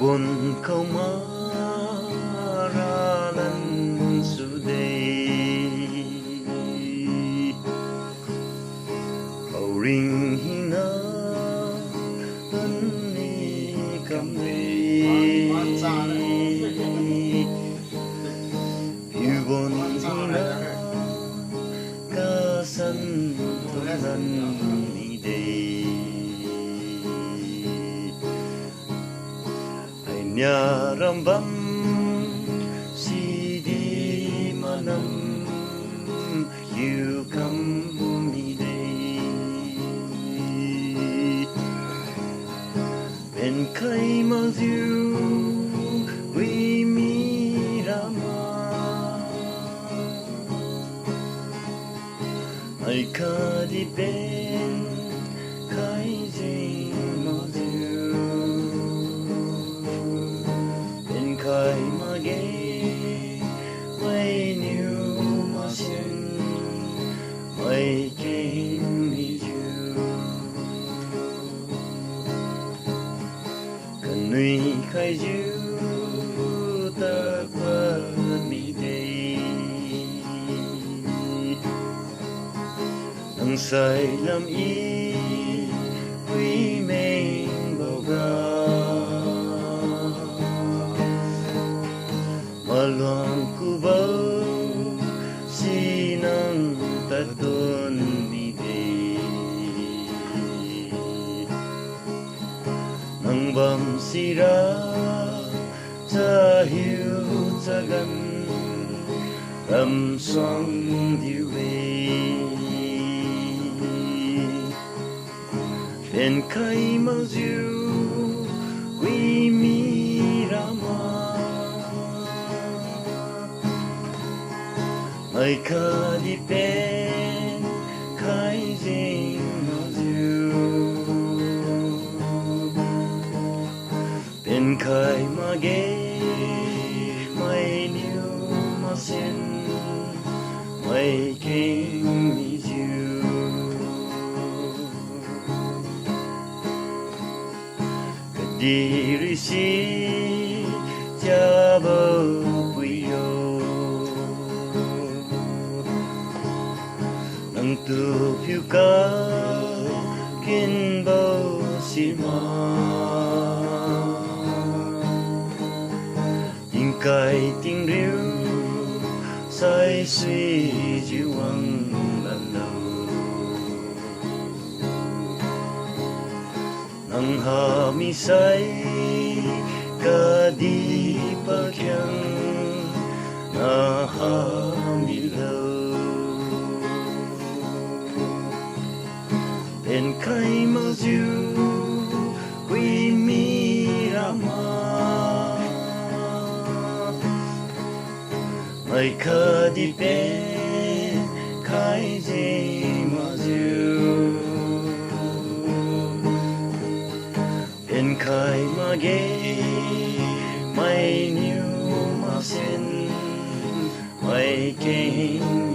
Buồn không maralan suday Hầu ring hina ni cầm đi Yêu buồn hina ca sân thông dân đi đây Nhà rambam si di manam you come me day bên kai ma you we mi rama ai ka di bên kai ji ma you khai mà ghé mấy new machine mấy game đi chưa cần nuôi khai dư ta qua mi đây đằng sai làm ý quý mình bao ga Maluang kubau sinang tatun bide Nang bam sira sa hiu tagan ram song diwe Ben kai mazu we mi rama Ai ka di bên khai dinh mà du bên khai mà ghé mày niu mà xin mày kinh mi du Kadiri si cha bao quy yo Nang tu phiêu ca kinh bao xì ma Tình cài tình riu say suy chiều vắng lần đầu Nang ha mi say ca đi ba kyang na ha mi lâu bên kai ma du quy mi rama mai ka di bên kai ji ma du bên kai ma ge mai niu ma sin mai king